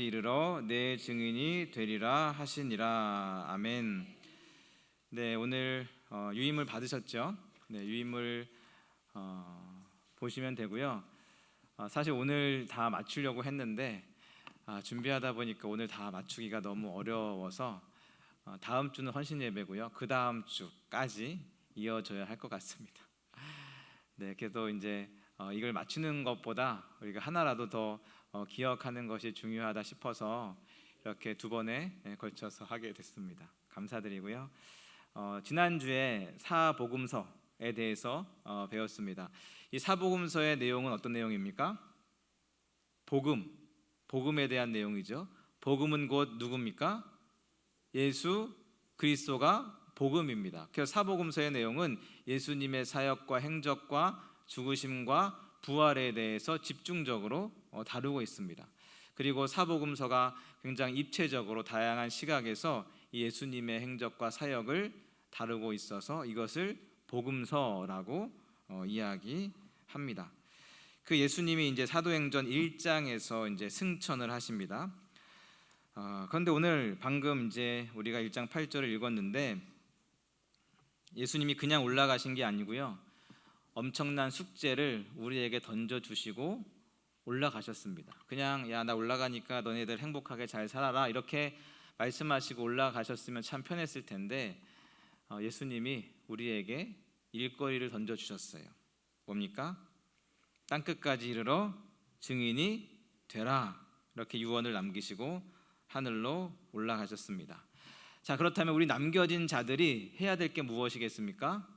이르러 내 증인이 되리라 하시니라. 아멘. 네, 오늘 유임을 받으셨죠? 네, 유임을 보시면 되고요. 사실 오늘 다 맞추려고 했는데 준비하다 보니까 오늘 다 맞추기가 너무 어려워서 다음 주는 헌신 예배고요. 그 다음 주까지 이어져야 할 것 같습니다. 네, 그래도 이제 이걸 맞추는 것보다 우리가 하나라도 더 기억하는 것이 중요하다 싶어서 이렇게 두 번에 걸쳐서 하게 됐습니다. 감사드리고요. 지난주에 사복음서에 대해서 배웠습니다. 이 사복음서의 내용은 어떤 내용입니까? 복음에 대한 내용이죠. 복음은 곧 누굽니까? 예수 그리스도가 복음입니다. 그래서 사복음서의 내용은 예수님의 사역과 행적과 죽으심과 부활에 대해서 집중적으로 다루고 있습니다. 그리고 사복음서가 굉장히 입체적으로 다양한 시각에서 예수님의 행적과 사역을 다루고 있어서 이것을 복음서라고 이야기합니다. 그 예수님이 이제 사도행전 1장에서 이제 승천을 하십니다. 그런데 오늘 방금 이제 우리가 1장 8절을 읽었는데 예수님이 그냥 올라가신 게 아니고요. 엄청난 숙제를 우리에게 던져주시고 올라가셨습니다. 그냥 야, 나 올라가니까 너네들 행복하게 잘 살아라 이렇게 말씀하시고 올라가셨으면 참 편했을 텐데 예수님이 우리에게 일거리를 던져주셨어요. 뭡니까? 땅끝까지 이르러 증인이 되라 이렇게 유언을 남기시고 하늘로 올라가셨습니다. 자, 그렇다면 우리 남겨진 자들이 해야 될 게 무엇이겠습니까?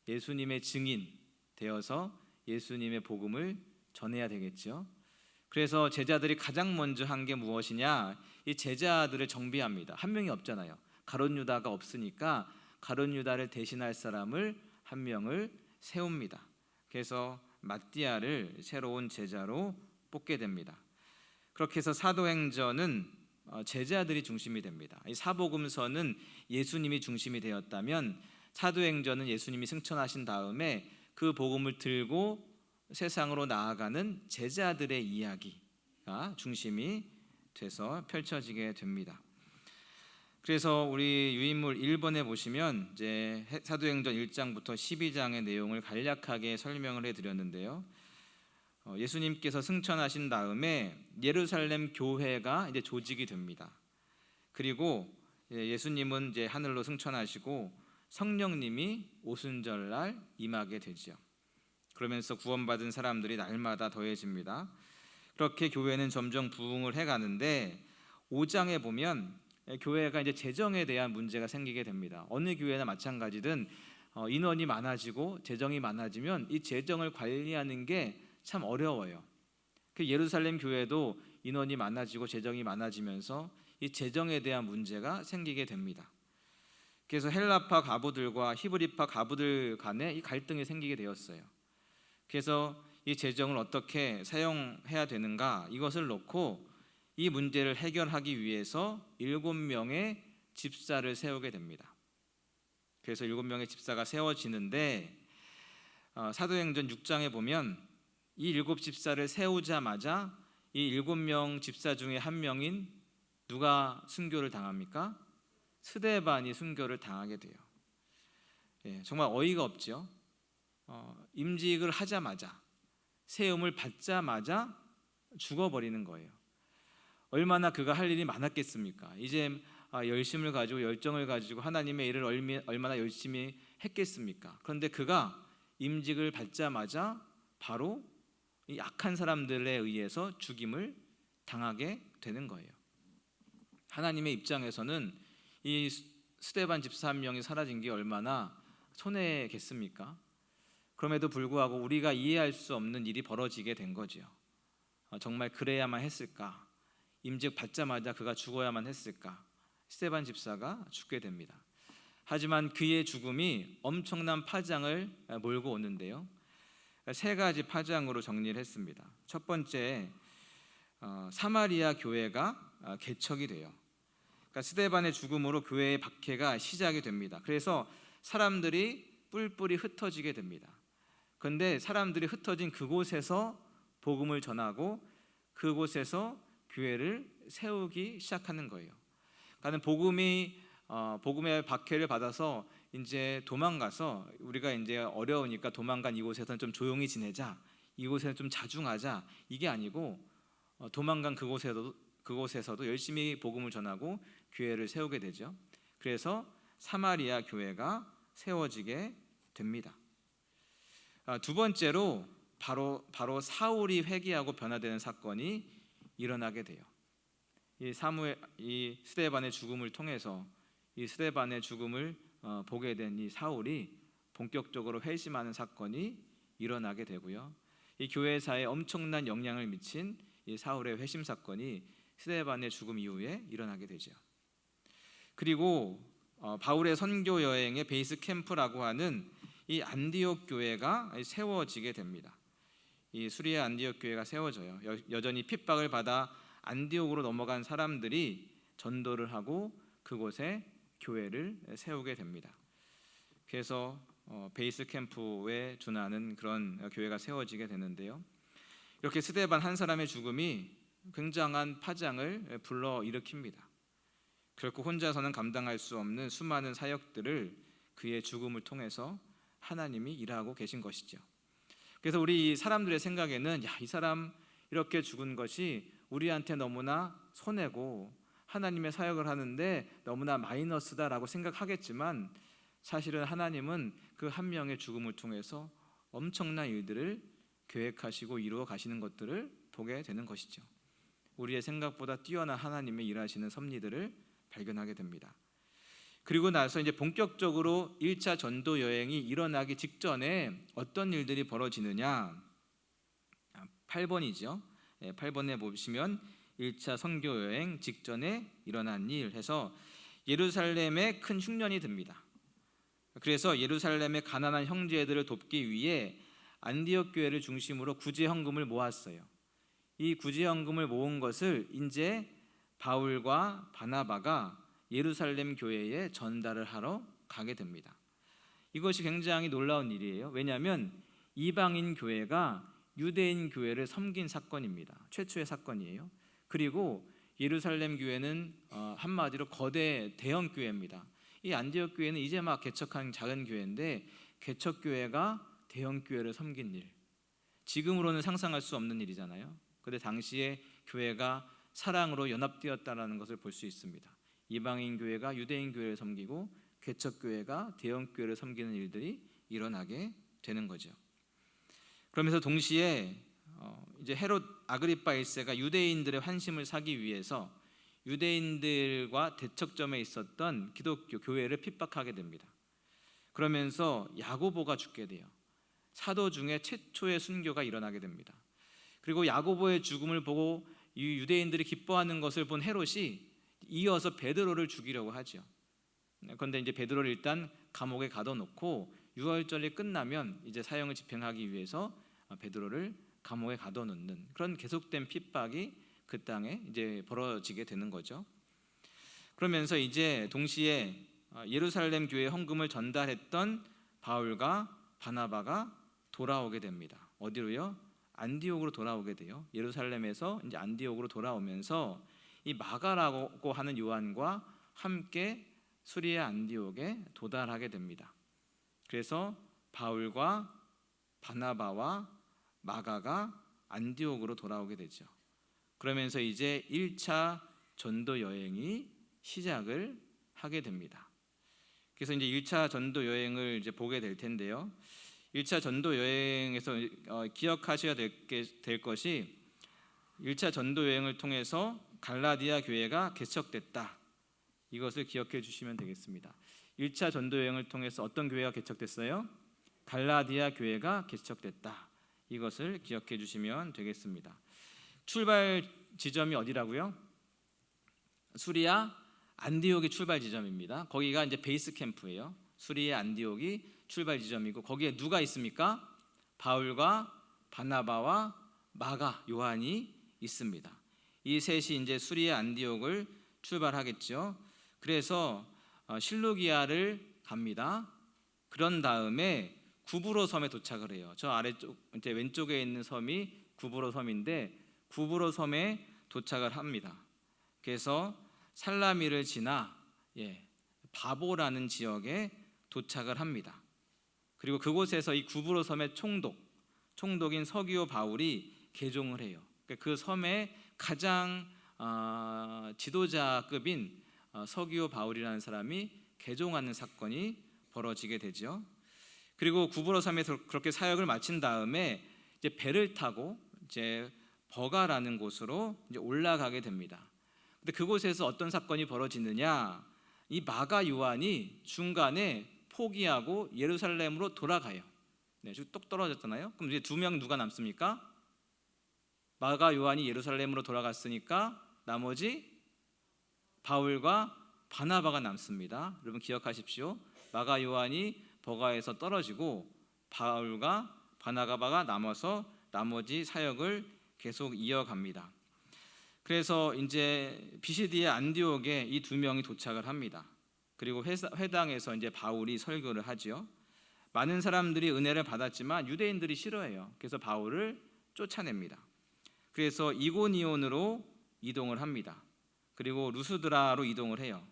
예수님의 증인 되어서 예수님의 복음을 전해야 되겠죠. 그래서 제자들이 가장 먼저 한 게 무엇이냐? 이 제자들을 정비합니다. 한 명이 없잖아요. 가룟 유다가 없으니까 가룟 유다를 대신할 사람을 한 명을 세웁니다. 그래서 마띠아를 새로운 제자로 뽑게 됩니다. 그렇게 해서 사도행전은 제자들이 중심이 됩니다. 이 사복음서는 예수님이 중심이 되었다면 사도행전은 예수님이 승천하신 다음에 그 복음을 들고 세상으로 나아가는 제자들의 이야기가 중심이 돼서 펼쳐지게 됩니다. 그래서 우리 유인물 1번에 보시면 이제 사도행전 1장부터 12장의 내용을 간략하게 설명을 해드렸는데요. 예수님께서 승천하신 다음에 예루살렘 교회가 이제 조직이 됩니다. 그리고 예수님은 이제 하늘로 승천하시고 성령님이 오순절날 임하게 되죠. 그러면서 구원받은 사람들이 날마다 더해집니다. 그렇게 교회는 점점 부흥을 해가는데 5장에 보면 교회가 이제 재정에 대한 문제가 생기게 됩니다. 어느 교회나 마찬가지든 인원이 많아지고 재정이 많아지면 이 재정을 관리하는 게 참 어려워요. 그 예루살렘 교회도 인원이 많아지고 재정이 많아지면서 이 재정에 대한 문제가 생기게 됩니다. 그래서 헬라파 가부들과 히브리파 가부들 간에 이 갈등이 생기게 되었어요. 그래서 이 재정을 어떻게 사용해야 되는가 이것을 놓고 이 문제를 해결하기 위해서 7명의 집사를 세우게 됩니다. 그래서 7명의 집사가 세워지는데 사도행전 6장에 보면 이 7집사를 세우자마자 이 7명 집사 중에 한 명인 누가 순교를 당합니까? 스데반이 순교를 당하게 돼요. 정말 어이가 없죠. 임직을 하자마자 세움을 받자마자 죽어버리는 거예요. 얼마나 그가 할 일이 많았겠습니까? 이제 열심을 가지고 열정을 가지고 하나님의 일을 얼마나 열심히 했겠습니까? 그런데 그가 임직을 받자마자 바로 이 약한 사람들에 의해서 죽임을 당하게 되는 거예요. 하나님의 입장에서는 이 스데반 집사 한 명이 사라진 게 얼마나 손해겠습니까? 그럼에도 불구하고 우리가 이해할 수 없는 일이 벌어지게 된 거죠. 정말 그래야만 했을까? 임직 받자마자 그가 죽어야만 했을까? 스데반 집사가 죽게 됩니다. 하지만 그의 죽음이 엄청난 파장을 몰고 오는데요. 세 가지 파장으로 정리를 했습니다. 첫 번째, 사마리아 교회가 개척이 돼요. 그러니까 스데반의 죽음으로 교회의 박해가 시작이 됩니다. 그래서 사람들이 뿔뿔이 흩어지게 됩니다. 그런데 사람들이 흩어진 그곳에서 복음을 전하고 그곳에서 교회를 세우기 시작하는 거예요. 그러니까 복음의 박해를 받아서 이제 도망가서 우리가 이제 어려우니까 도망간 이곳에서는 좀 조용히 지내자, 이곳에는 좀 자중하자, 이게 아니고 도망간 그곳에서도 열심히 복음을 전하고 교회를 세우게 되죠. 그래서 사마리아 교회가 세워지게 됩니다. 두 번째로 바로 사울이 회개하고 변화되는 사건이 일어나게 돼요. 이 스데반의 죽음을 통해서 이 스데반의 죽음을 보게 된 이 사울이 본격적으로 회심하는 사건이 일어나게 되고요. 이 교회사에 엄청난 영향을 미친 이 사울의 회심 사건이 스데반의 죽음 이후에 일어나게 되죠. 그리고 바울의 선교 여행의 베이스 캠프라고 하는 이 안디옥 교회가 세워지게 됩니다. 이 수리아 안디옥 교회가 세워져요. 여전히 핍박을 받아 안디옥으로 넘어간 사람들이 전도를 하고 그곳에 교회를 세우게 됩니다. 그래서 베이스 캠프에 준하는 그런 교회가 세워지게 되는데요. 이렇게 스데반 한 사람의 죽음이 굉장한 파장을 불러일으킵니다. 결코 혼자서는 감당할 수 없는 수많은 사역들을 그의 죽음을 통해서 하나님이 일하고 계신 것이죠. 그래서 우리 사람들의 생각에는 이 사람 이렇게 죽은 것이 우리한테 너무나 손해고 하나님의 사역을 하는데 너무나 마이너스다라고 생각하겠지만 사실은 하나님은 그 한 명의 죽음을 통해서 엄청난 일들을 계획하시고 이루어 가시는 것들을 보게 되는 것이죠. 우리의 생각보다 뛰어난 하나님의 일하시는 섭리들을 발견하게 됩니다. 그리고 나서 이제 본격적으로 1차 전도 여행이 일어나기 직전에 어떤 일들이 벌어지느냐, 8번이죠. 8번에 보시면 1차 선교 여행 직전에 일어난 일 해서 예루살렘에 큰 흉년이 듭니다. 그래서 예루살렘의 가난한 형제들을 돕기 위해 안디옥 교회를 중심으로 구제 헌금을 모았어요. 이 구제 헌금을 모은 것을 이제 바울과 바나바가 예루살렘 교회에 전달을 하러 가게 됩니다. 이것이 굉장히 놀라운 일이에요. 왜냐하면 이방인 교회가 유대인 교회를 섬긴 사건입니다. 최초의 사건이에요. 그리고 예루살렘 교회는 한마디로 거대 대형 교회입니다. 이 안디옥 교회는 이제 막 개척한 작은 교회인데 개척 교회가 대형 교회를 섬긴 일, 지금으로는 상상할 수 없는 일이잖아요. 그런데 당시에 교회가 사랑으로 연합되었다는 것을 볼 수 있습니다. 이방인 교회가 유대인 교회를 섬기고 개척 교회가 대형 교회를 섬기는 일들이 일어나게 되는 거죠. 그러면서 동시에 이제 헤롯 아그리파 1세가 유대인들의 환심을 사기 위해서 유대인들과 대척점에 있었던 기독교 교회를 핍박하게 됩니다. 그러면서 야고보가 죽게 돼요. 사도 중에 최초의 순교가 일어나게 됩니다. 그리고 야고보의 죽음을 보고 이 유대인들이 기뻐하는 것을 본 헤롯이 이어서 베드로를 죽이려고 하죠. 그런데 이제 베드로를 일단 감옥에 가둬놓고 유월절이 끝나면 이제 사형을 집행하기 위해서 베드로를 감옥에 가둬놓는 그런 계속된 핍박이 그 땅에 이제 벌어지게 되는 거죠. 그러면서 이제 동시에 예루살렘 교회 헌금을 전달했던 바울과 바나바가 돌아오게 됩니다. 어디로요? 안디옥으로 돌아오게 돼요. 예루살렘에서 이제 안디옥으로 돌아오면서 이 마가라고 하는 요한과 함께 수리아 안디옥에 도달하게 됩니다. 그래서 바울과 바나바와 마가가 안디옥으로 돌아오게 되죠. 그러면서 이제 1차 전도 여행이 시작을 하게 됩니다. 그래서 이제 1차 전도 여행을 이제 보게 될 텐데요. 1차 전도 여행에서 기억하셔야 될 것이 1차 전도 여행을 통해서 갈라디아 교회가 개척됐다. 이것을 기억해 주시면 되겠습니다. 1차 전도 여행을 통해서 어떤 교회가 개척됐어요? 갈라디아 교회가 개척됐다. 이것을 기억해 주시면 되겠습니다. 출발 지점이 어디라고요? 수리아 안디옥이 출발 지점입니다. 거기가 이제 베이스 캠프예요. 수리아 안디옥이 출발 지점이고 거기에 누가 있습니까? 바울과 바나바와 마가 요한이 있습니다. 이 셋이 이제 수리아 안디옥을 출발하겠죠. 그래서 실루기아를 갑니다. 그런 다음에 구브로 섬에 도착을 해요. 저 아래쪽 이제 왼쪽에 있는 섬이 구브로 섬인데 구브로 섬에 도착을 합니다. 그래서 살라미를 지나 바보라는 지역에 도착을 합니다. 그리고 그곳에서 이 구브로 섬의 총독인 서기오 바울이 개종을 해요. 그 섬의 가장 지도자급인 서기오 바울이라는 사람이 개종하는 사건이 벌어지게 되죠. 그리고 구브로 섬에서 그렇게 사역을 마친 다음에 이제 배를 타고 이제 버가라는 곳으로 이제 올라가게 됩니다. 근데 그곳에서 어떤 사건이 벌어지느냐? 이 마가 요한이 중간에 포기하고 예루살렘으로 돌아가요. 뚝 떨어졌잖아요. 그럼 이제 두 명 누가 남습니까? 마가 요한이 예루살렘으로 돌아갔으니까 나머지 바울과 바나바가 남습니다. 여러분 기억하십시오. 마가 요한이 버가에서 떨어지고 바울과 바나바가 남아서 나머지 사역을 계속 이어갑니다. 그래서 이제 비시디의 안디옥에 이 두 명이 도착을 합니다. 그리고 회당에서 이제 바울이 설교를 하지요. 많은 사람들이 은혜를 받았지만 유대인들이 싫어해요. 그래서 바울을 쫓아냅니다. 그래서 이고니온으로 이동을 합니다. 그리고 루스드라로 이동을 해요.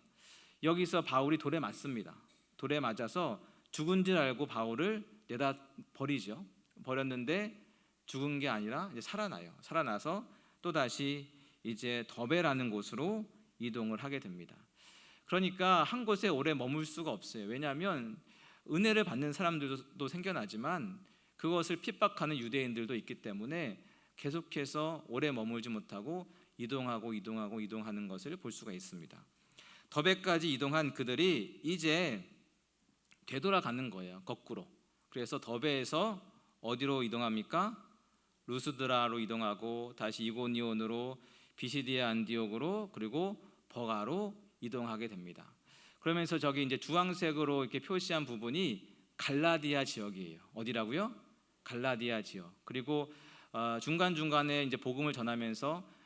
여기서 바울이 돌에 맞습니다. 돌에 맞아서 죽은 줄 알고 바울을 내다 버리죠. 버렸는데 죽은 게 아니라 이제 살아나요. 살아나서 또 다시 이제 더베라는 곳으로 이동을 하게 됩니다. 그러니까 한 곳에 오래 머물 수가 없어요. 왜냐하면 은혜를 받는 사람들도 생겨나지만 그것을 핍박하는 유대인들도 있기 때문에 계속해서 오래 머물지 못하고 이동하는 것을 볼 수가 있습니다. 더베까지 이동한 그들이 이제 되돌아가는 거예요. 거꾸로. 그래서 더베에서 어디로 이동합니까? 루스드라로 이동하고 다시 이고니온으로 비시디아 안디옥으로 그리고 버가로 이동하게 됩니다. 그러면서 저기 이제 주황색으로 이렇게 표시한 부분이 갈라디아 지역이에요. 어디라고요? 갈라디아 지역. 그리고 중간중간에 이제 복음을 전하면서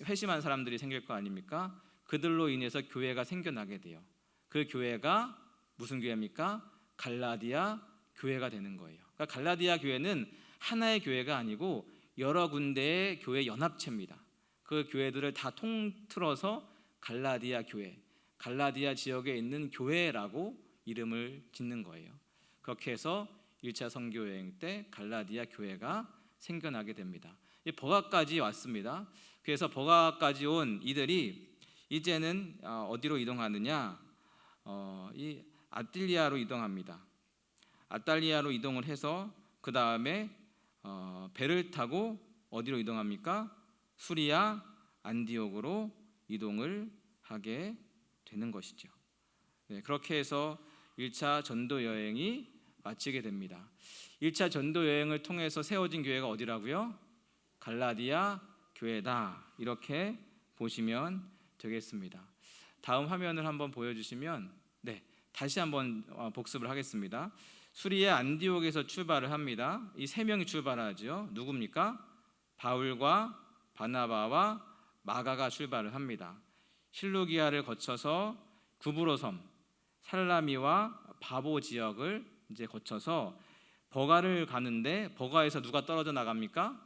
회심한 사람들이 생길 거 아닙니까? 그들로 인해서 교회가 생겨나게 돼요. 그 교회가 무슨 교회입니까? 갈라디아 교회가 되는 거예요. 그러니까 갈라디아 교회는 하나의 교회가 아니고 여러 군데의 교회 연합체입니다. 그 교회들을 다 통틀어서 갈라디아 교회, 갈라디아 지역에 있는 교회라고 이름을 짓는 거예요. 그렇게 해서 1차 선교 여행 때 갈라디아 교회가 생겨나게 됩니다. 버가까지 왔습니다. 그래서 버가까지 온 이들이 이제는 어디로 이동하느냐? 이 아탈리아로 이동합니다. 아탈리아로 이동을 해서 그 다음에 배를 타고 어디로 이동합니까? 수리아 안디옥으로 이동을 하게 되는 것이죠. 그렇게 해서 1차 전도 여행이 마치게 됩니다. 1차 전도 여행을 통해서 세워진 교회가 어디라고요? 갈라디아 교회다. 이렇게 보시면 되겠습니다. 다음 화면을 한번 보여주시면 다시 한번 복습을 하겠습니다. 수리아 안디옥에서 출발을 합니다. 이 세 명이 출발하죠. 누굽니까? 바울과 바나바와 마가가 출발을 합니다. 실루기아를 거쳐서 구브로섬, 살라미와 바보 지역을 이제 거쳐서 버가를 가는데 버가에서 누가 떨어져 나갑니까?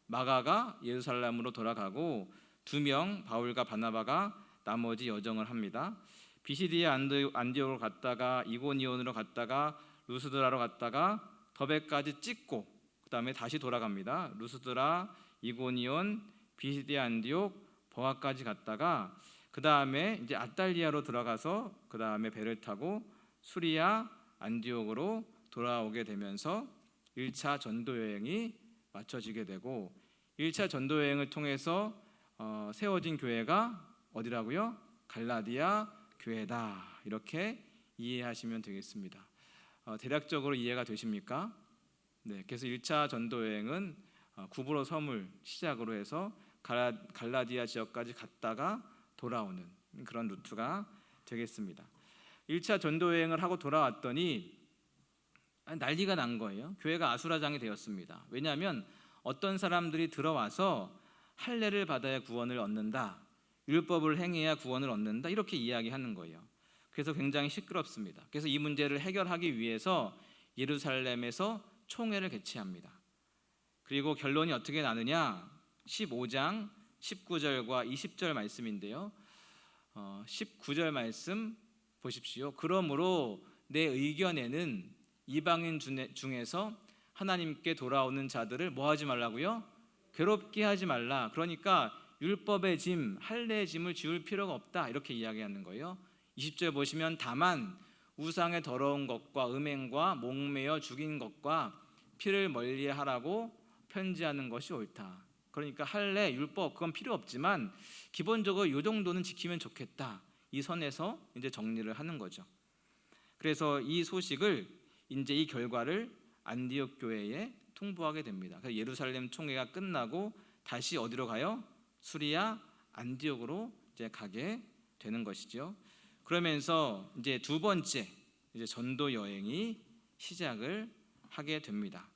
마가가 예루살렘으로 돌아가고 두 명 바울과 바나바가 나머지 여정을 합니다. 비시디아 안디옥으로 갔다가 이고니온으로 갔다가 루스드라로 갔다가 더베까지 찍고 그 다음에 다시 돌아갑니다. 루스드라, 이고니온, 비시디아 안디옥, 버가까지 갔다가 그 다음에 이제 아탈리아로 들어가서 그 다음에 배를 타고 수리아 안디옥으로 돌아오게 되면서 1차 전도 여행이 마쳐지게 되고 1차 전도 여행을 통해서 세워진 교회가 어디라고요? 갈라디아 교회다. 이렇게 이해하시면 되겠습니다. 대략적으로 이해가 되십니까? 그래서 1차 전도 여행은 구브로 섬을 시작으로 해서 갈라디아 지역까지 갔다가 돌아오는 그런 루트가 되겠습니다. 1차 전도 여행을 하고 돌아왔더니 난리가 난 거예요. 교회가 아수라장이 되었습니다. 왜냐하면 어떤 사람들이 들어와서 할례를 받아야 구원을 얻는다, 율법을 행해야 구원을 얻는다 이렇게 이야기하는 거예요. 그래서 굉장히 시끄럽습니다. 그래서 이 문제를 해결하기 위해서 예루살렘에서 총회를 개최합니다. 그리고 결론이 어떻게 나느냐? 15장 19절과 20절 말씀인데요. 19절 말씀 보십시오. 그러므로 내 의견에는 이방인 중에서 하나님께 돌아오는 자들을 뭐 하지 말라고요? 괴롭게 하지 말라. 그러니까 율법의 짐, 할례의 짐을 지울 필요가 없다, 이렇게 이야기하는 거예요. 20절 보시면 다만 우상의 더러운 것과 음행과 목매어 죽인 것과 피를 멀리하라고 편지하는 것이 옳다. 그러니까 할례, 율법 그건 필요 없지만 기본적으로 이 정도는 지키면 좋겠다, 이 선에서 이제 정리를 하는 거죠. 그래서 이 소식을, 이제 이 결과를 안디옥 교회에 통보하게 됩니다. 그래서 예루살렘 총회가 끝나고 다시 어디로 가요? 수리아 안디옥으로 이제 가게 되는 것이죠. 그러면서 이제 두 번째 이제 전도 여행이 시작을 하게 됩니다.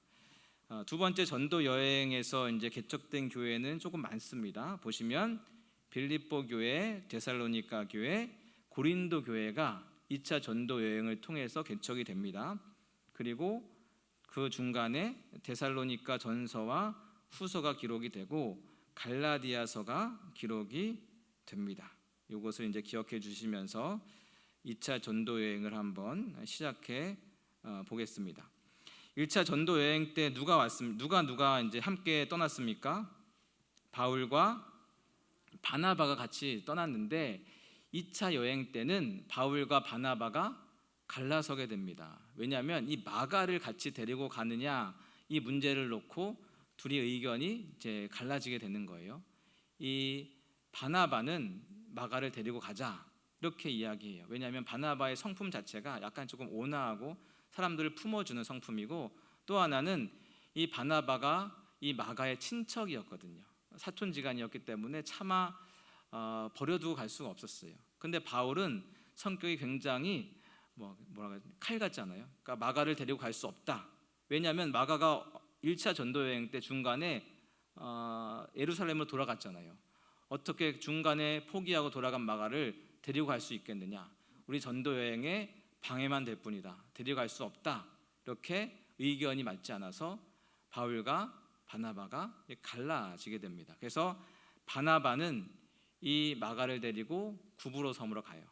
두 번째 전도 여행에서 이제 개척된 교회는 조금 많습니다. 보시면 빌립보 교회, 데살로니가 교회, 고린도 교회가 2차 전도 여행을 통해서 개척이 됩니다. 그리고 그 중간에 데살로니가 전서와 후서가 기록이 되고 갈라디아서가 기록이 됩니다. 이것을 이제 기억해 주시면서 2차 전도 여행을 한번 시작해 보겠습니다. 1차 전도 여행 때 누가 이제 함께 떠났습니까? 바울과 바나바가 같이 떠났는데 2차 여행 때는 바울과 바나바가 갈라서게 됩니다. 왜냐하면 이 마가를 같이 데리고 가느냐, 이 문제를 놓고 둘이 의견이 이제 갈라지게 되는 거예요. 이 바나바는 마가를 데리고 가자, 이렇게 이야기해요. 왜냐하면 바나바의 성품 자체가 약간 조금 온화하고 사람들을 품어주는 성품이고, 또 하나는 이 바나바가 이 마가의 친척이었거든요. 사촌지간이었기 때문에 차마 버려두고 갈 수가 없었어요. 근데 바울은 성격이 굉장히 칼 같잖아요. 그러니까 마가를 데리고 갈 수 없다. 왜냐하면 마가가 1차 전도 여행 때 중간에 예루살렘으로 돌아갔잖아요. 어떻게 중간에 포기하고 돌아간 마가를 데리고 갈 수 있겠느냐? 우리 전도 여행에 방해만 될 뿐이다. 데리고 갈 수 없다. 이렇게 의견이 맞지 않아서 바울과 바나바가 갈라지게 됩니다. 그래서 바나바는 이 마가를 데리고 구브로 섬으로 가요.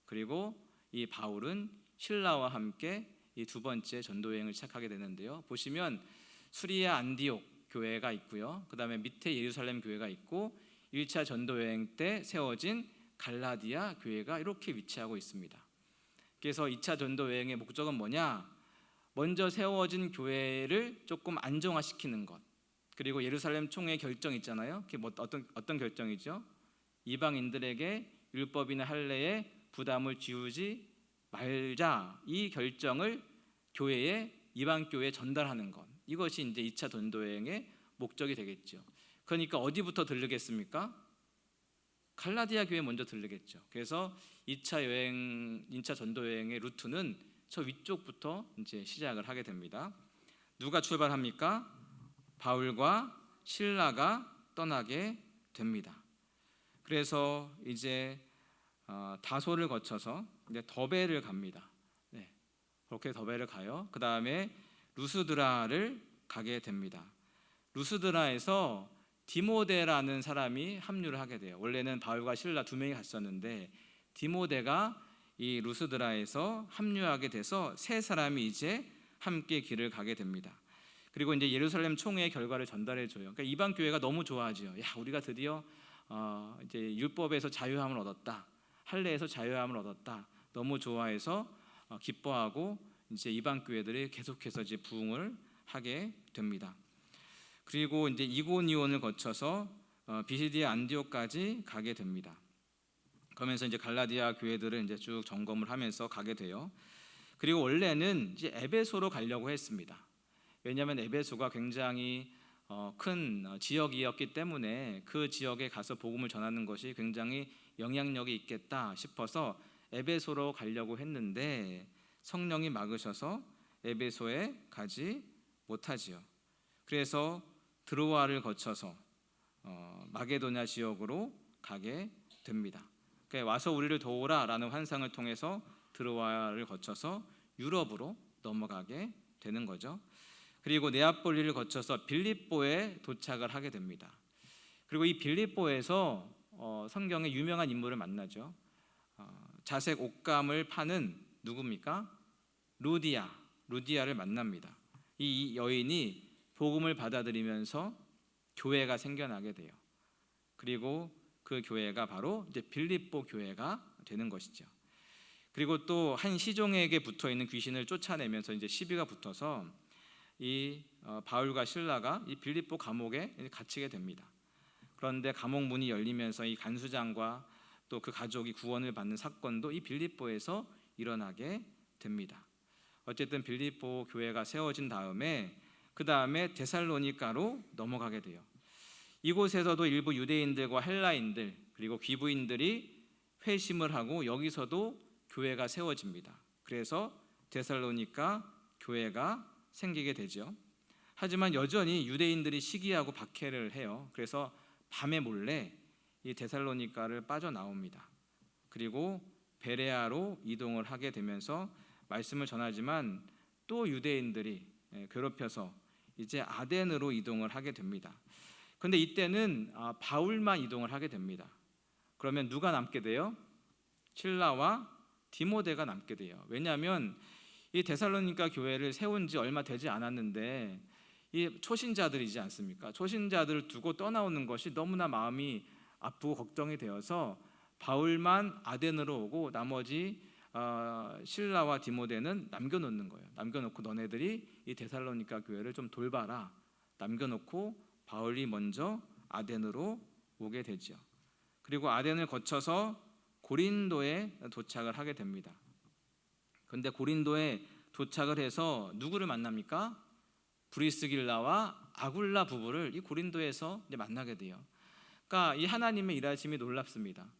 그리고 이 바울은 실라와 함께 이 두 번째 전도 여행을 시작하게 되는데요. 보시면 수리아 안디옥 교회가 있고요. 그 다음에 밑에 예루살렘 교회가 있고 1차 전도 여행 때 세워진 갈라디아 교회가 이렇게 위치하고 있습니다. 그래서 2차 전도 여행의 목적은 뭐냐? 먼저 세워진 교회를 조금 안정화시키는 것. 그리고 예루살렘 총회 결정 있잖아요. 그게 어떤 결정이죠? 이방인들에게 율법이나 할례의 부담을 지우지 말자, 이 결정을 교회에, 이방 교회에 전달하는 것. 이것이 이제 2차 전도 여행의 목적이 되겠죠. 그러니까 어디부터 들르겠습니까? 갈라디아 교회 먼저 들르겠죠. 그래서 2차 전도 여행의 루트는 저 위쪽부터 이제 시작을 하게 됩니다. 누가 출발합니까? 바울과 실라가 떠나게 됩니다. 그래서 이제 다소를 거쳐서 이제 더베를 갑니다. 네, 그렇게 더베를 가요. 그 다음에 루스드라를 가게 됩니다. 루스드라에서 디모데라는 사람이 합류를 하게 돼요. 원래는 바울과 실라 두 명이 갔었는데 디모데가 이 루스드라에서 합류하게 돼서 세 사람이 이제 함께 길을 가게 됩니다. 그리고 이제 예루살렘 총회의 결과를 전달해 줘요. 그러니까 이방 교회가 너무 좋아하죠. 야, 우리가 드디어 이제 율법에서 자유함을 얻었다, 할례에서 자유함을 얻었다. 너무 좋아해서 기뻐하고 이제 이방 교회들이 계속해서 이제 부흥을 하게 됩니다. 그리고 이제 이고니온을 거쳐서 비시디아 안디옥까지 가게 됩니다. 그러면서 이제 갈라디아 교회들을 이제 쭉 점검을 하면서 가게 돼요. 그리고 원래는 이제 에베소로 가려고 했습니다. 왜냐하면 에베소가 굉장히 큰 지역이었기 때문에 그 지역에 가서 복음을 전하는 것이 굉장히 영향력이 있겠다 싶어서 에베소로 가려고 했는데 성령이 막으셔서 에베소에 가지 못하지요. 그래서 드로아를 거쳐서 마게도냐 지역으로 가게 됩니다. 그러니까 와서 우리를 도우라라는 환상을 통해서 드로아를 거쳐서 유럽으로 넘어가게 되는 거죠. 그리고 네아폴리를 거쳐서 빌립보에 도착을 하게 됩니다. 그리고 이 빌립보에서 성경에 유명한 인물을 만나죠. 자색 옷감을 파는 누굽니까? 루디아를 만납니다. 이 여인이 복음을 받아들이면서 교회가 생겨나게 돼요. 그리고 그 교회가 바로 이제 빌립보 교회가 되는 것이죠. 그리고 또 한 시종에게 붙어 있는 귀신을 쫓아내면서 이제 시비가 붙어서 이 바울과 실라가 이 빌립보 감옥에 갇히게 됩니다. 그런데 감옥 문이 열리면서 이 간수장과 또 그 가족이 구원을 받는 사건도 이 빌립보에서 일어나게 됩니다. 어쨌든 빌립보 교회가 세워진 다음에 그 다음에 데살로니가로 넘어가게 돼요. 이곳에서도 일부 유대인들과 헬라인들 그리고 귀부인들이 회심을 하고 여기서도 교회가 세워집니다. 그래서 데살로니가 교회가 생기게 되죠. 하지만 여전히 유대인들이 시기하고 박해를 해요. 그래서 밤에 몰래 이 데살로니가를 빠져나옵니다. 그리고 베레아로 이동을 하게 되면서 말씀을 전하지만 또 유대인들이 괴롭혀서 이제 아덴으로 이동을 하게 됩니다. 그런데 이때는 바울만 이동을 하게 됩니다. 그러면 누가 남게 돼요? 실라와 디모데가 남게 돼요. 왜냐하면 이 데살로니가 교회를 세운 지 얼마 되지 않았는데 이 초신자들이지 않습니까? 초신자들을 두고 떠나오는 것이 너무나 마음이 아프고 걱정이 되어서 바울만 아덴으로 오고 나머지 실라와 디모데는 남겨놓는 거예요. 남겨놓고 너네들이 이 데살로니가 교회를 좀 돌봐라. 남겨놓고 바울이 먼저 아덴으로 오게 되죠. 그리고 아덴을 거쳐서 고린도에 도착을 하게 됩니다. 그런데 고린도에 도착을 해서 누구를 만납니까? 브리스길라와 아굴라 부부를 이 고린도에서 이제 만나게 돼요. 그러니까 이 하나님의 일하심이 놀랍습니다.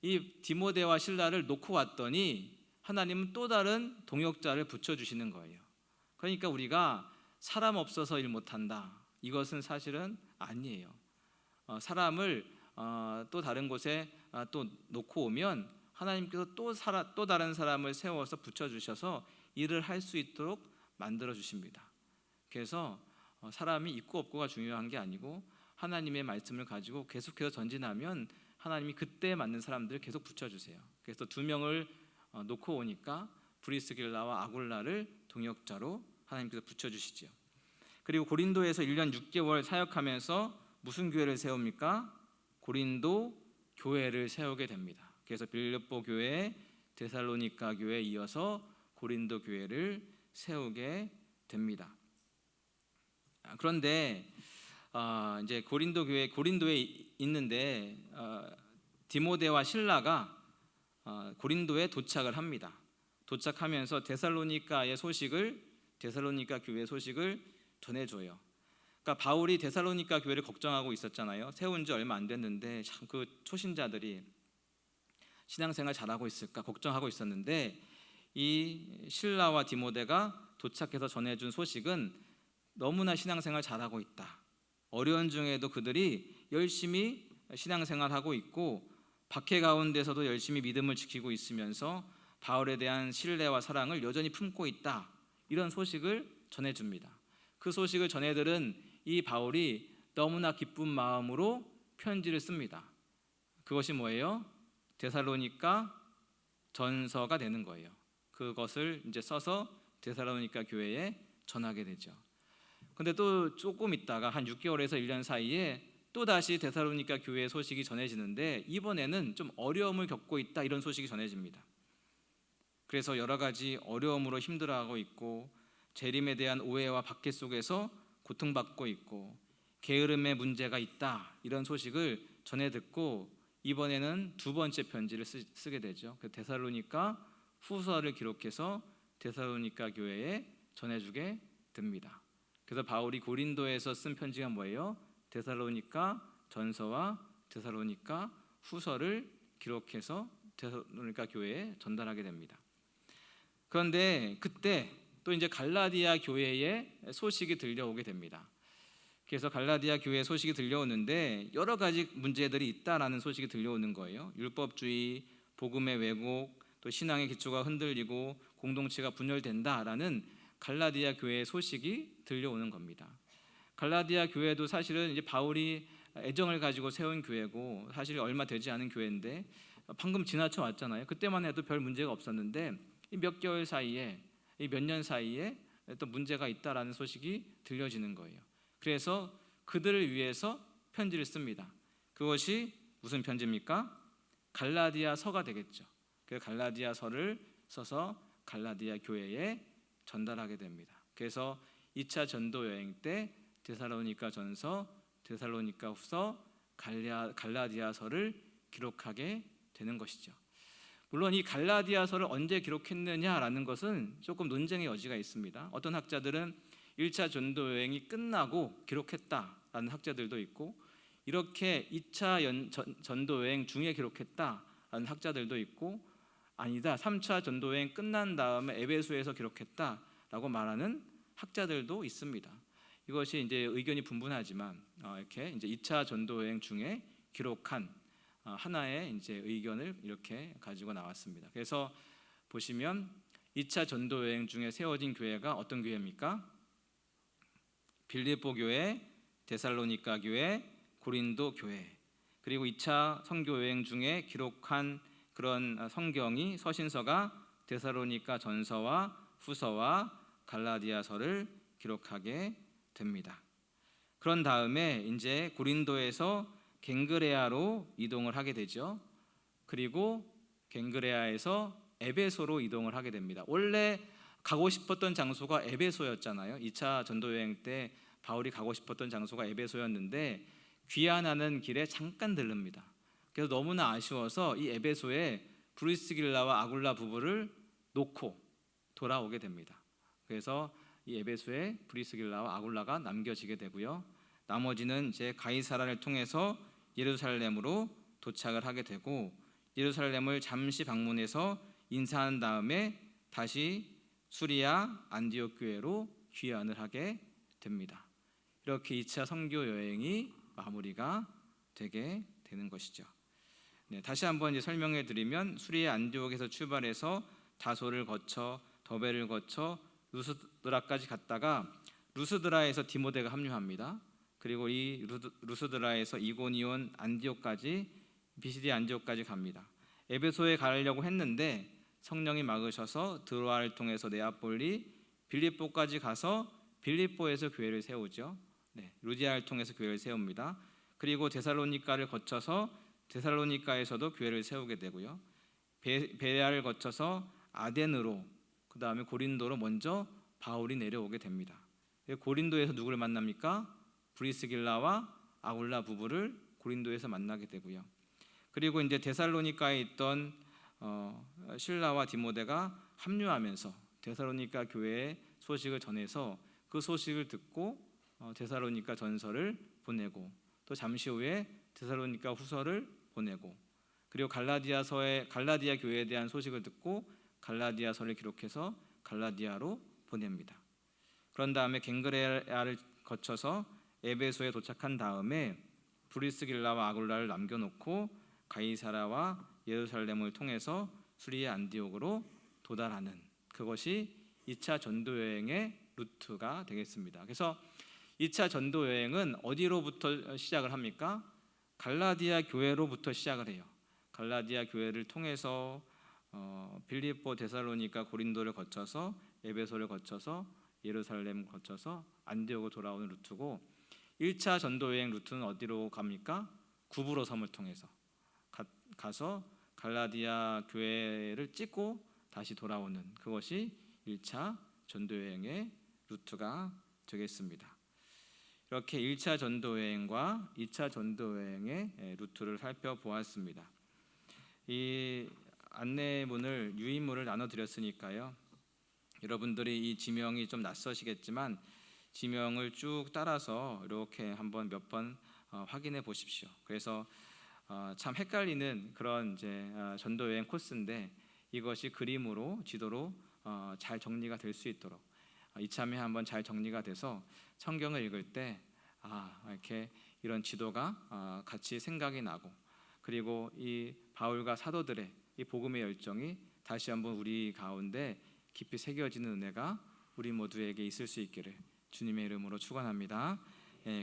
이 디모데와 실라를 놓고 왔더니 하나님은 또 다른 동역자를 붙여주시는 거예요. 그러니까 우리가 사람 없어서 일 못한다, 이것은 사실은 아니에요. 사람을 또 다른 곳에 또 놓고 오면 하나님께서 또 다른 사람을 세워서 붙여주셔서 일을 할 수 있도록 만들어 주십니다. 그래서 사람이 있고 없고가 중요한 게 아니고 하나님의 말씀을 가지고 계속해서 전진하면 하나님이 그때 맞는 사람들을 계속 붙여주세요. 그래서 2명을 놓고 오니까 브리스길라와 아굴라를 동역자로 하나님께서 붙여주시죠. 그리고 고린도에서 1년 6개월 사역하면서 무슨 교회를 세웁니까? 고린도 교회를 세우게 됩니다. 그래서 빌립보 교회, 데살로니가 교회에 이어서 고린도 교회를 세우게 됩니다. 그런데 이제 고린도에 있는데 디모데와 실라가 고린도에 도착을 합니다. 도착하면서 데살로니가 교회 소식을 전해줘요. 그러니까 바울이 데살로니가 교회를 걱정하고 있었잖아요. 세운 지 얼마 안 됐는데 참 그 초신자들이 신앙생활 잘하고 있을까 걱정하고 있었는데 이 실라와 디모데가 도착해서 전해준 소식은 너무나 신앙생활 잘하고 있다. 어려운 중에도 그들이 열심히 신앙생활하고 있고 박해 가운데서도 열심히 믿음을 지키고 있으면서 바울에 대한 신뢰와 사랑을 여전히 품고 있다. 이런 소식을 전해줍니다. 그 소식을 전해들은 이 바울이 너무나 기쁜 마음으로 편지를 씁니다. 그것이 뭐예요? 데살로니가 전서가 되는 거예요. 그것을 이제 써서 데살로니가 교회에 전하게 되죠. 근데 또 조금 있다가 한 6개월에서 1년 사이에 또 다시 데살로니가 교회 소식이 전해지는데 이번에는 좀 어려움을 겪고 있다, 이런 소식이 전해집니다. 그래서 여러 가지 어려움으로 힘들어하고 있고 재림에 대한 오해와 박해 속에서 고통받고 있고 게으름의 문제가 있다, 이런 소식을 전해 듣고 이번에는 2번째 편지를 쓰게 되죠. 그 데살로니가 후서를 기록해서 데살로니가 교회에 전해주게 됩니다. 그래서 바울이 고린도에서 쓴 편지가 뭐예요? 데살로니가 전서와 데살로니가 후서를 기록해서 데살로니가 교회에 전달하게 됩니다. 그런데 그때 또 이제 갈라디아 교회의 소식이 들려오게 됩니다. 그래서 갈라디아 교회 소식이 들려오는데 여러 가지 문제들이 있다라는 소식이 들려오는 거예요. 율법주의, 복음의 왜곡, 또 신앙의 기초가 흔들리고 공동체가 분열된다라는 갈라디아 교회의 소식이 들려오는 겁니다. 갈라디아 교회도 사실은 이제 바울이 애정을 가지고 세운 교회고 사실 얼마 되지 않은 교회인데 방금 지나쳐 왔잖아요. 그때만 해도 별 문제가 없었는데 이 몇 개월 사이에, 이 몇 년 사이에 또 문제가 있다라는 소식이 들려지는 거예요. 그래서 그들을 위해서 편지를 씁니다. 그것이 무슨 편지입니까? 갈라디아서가 되겠죠. 그 갈라디아서를 써서 갈라디아 교회에 전달하게 됩니다. 그래서 2차 전도 여행 때 데살로니가 전서, 데살로니가 후서, 갈라디아서를 기록하게 되는 것이죠. 물론 이 갈라디아서를 언제 기록했느냐라는 것은 조금 논쟁의 여지가 있습니다. 어떤 학자들은 1차 전도 여행이 끝나고 기록했다라는 학자들도 있고, 이렇게 2차 전도 여행 중에 기록했다라는 학자들도 있고, 아니다 3차 전도 여행 끝난 다음에 에베소에서 기록했다라고 말하는 학자들도 있습니다. 이것이 이제 의견이 분분하지만 이렇게 이제 2차 전도 여행 중에 기록한 하나의 이제 의견을 이렇게 가지고 나왔습니다. 그래서 보시면 2차 전도 여행 중에 세워진 교회가 어떤 교회입니까? 빌립보 교회, 데살로니가 교회, 고린도 교회. 그리고 2차 선교 여행 중에 기록한 그런 성경이 서신서가 데살로니가 전서와 후서와 갈라디아서를 기록하게 됩니다. 그런 다음에 이제 고린도에서 갱그레아로 이동을 하게 되죠. 그리고 갱그레아에서 에베소로 이동을 하게 됩니다. 원래 가고 싶었던 장소가 에베소였잖아요. 2차 전도 여행 때 바울이 가고 싶었던 장소가 에베소였는데 귀환하는 길에 잠깐 들릅니다. 그래서 너무나 아쉬워서 이 에베소에 브리스길라와 아굴라 부부를 놓고 돌아오게 됩니다. 그래서 이 에베소에 브리스길라와 아굴라가 남겨지게 되고요. 나머지는 이제 가이사라를 통해서 예루살렘으로 도착을 하게 되고, 예루살렘을 잠시 방문해서 인사한 다음에 다시 수리아 안디옥 교회로 귀환을 하게 됩니다. 이렇게 2차 선교 여행이 마무리가 되게 되는 것이죠. 네, 다시 한번 이제 설명해 드리면 수리아 안디옥에서 출발해서 다소를 거쳐 더베를 거쳐 루스드라까지 갔다가 루스드라에서 디모데가 합류합니다. 그리고 이 루스드라에서 이고니온 안디옥까지, 비시디 안디옥까지 갑니다. 에베소에 가려고 했는데 성령이 막으셔서 드로아를 통해서 네아폴리, 빌립보까지 가서 빌립보에서 교회를 세우죠. 네, 루디아를 통해서 교회를 세웁니다. 그리고 데살로니가를 거쳐서 데살로니가에서도 교회를 세우게 되고요. 베레아를 거쳐서 아덴으로, 그 다음에 고린도로 먼저 바울이 내려오게 됩니다. 고린도에서 누구를 만납니까? 브리스길라와 아굴라 부부를 고린도에서 만나게 되고요. 그리고 이제 데살로니가에 있던 실라와 디모데가 합류하면서 데살로니가 교회의 소식을 전해서 그 소식을 듣고 데살로니가 전서를 보내고, 또 잠시 후에 데살로니가 후서를 보내고, 그리고 갈라디아 교회에 대한 소식을 듣고 갈라디아서를 기록해서 갈라디아로 보냅니다. 그런 다음에 갱그레아를 거쳐서 에베소에 도착한 다음에 브리스길라와 아굴라를 남겨놓고 가이사라와 예루살렘을 통해서 수리아 안디옥으로 도달하는, 그것이 2차 전도 여행의 루트가 되겠습니다. 그래서 2차 전도 여행은 어디로부터 시작을 합니까? 갈라디아 교회로부터 시작을 해요. 갈라디아 교회를 통해서 빌립보, 데살로니가, 고린도를 거쳐서 에베소를 거쳐서 예루살렘 거쳐서 안디옥으로 돌아오는 루트고, 1차 전도 여행 루트는 어디로 갑니까? 구브로 섬을 통해서 가서 갈라디아 교회를 찍고 다시 돌아오는, 그것이 1차 전도 여행의 루트가 되겠습니다. 이렇게 1차 전도 여행과 2차 전도 여행의 루트를 살펴보았습니다. 이 안내문을, 유인물을 나눠드렸으니까요, 여러분들이 이 지명이 좀 낯서시겠지만 지명을 쭉 따라서 이렇게 한번 몇 번 확인해 보십시오. 그래서 참 헷갈리는 그런 이제 전도 여행 코스인데, 이것이 그림으로, 지도로 잘 정리가 될 수 있도록 이참에 한번 잘 정리가 돼서 성경을 읽을 때 이렇게 이런 지도가 같이 생각이 나고, 그리고 이 바울과 사도들의 이 복음의 열정이 다시 한번 우리 가운데 깊이 새겨지는 은혜가 우리 모두에게 있을 수 있기를 주님의 이름으로 축원합니다.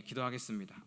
기도하겠습니다.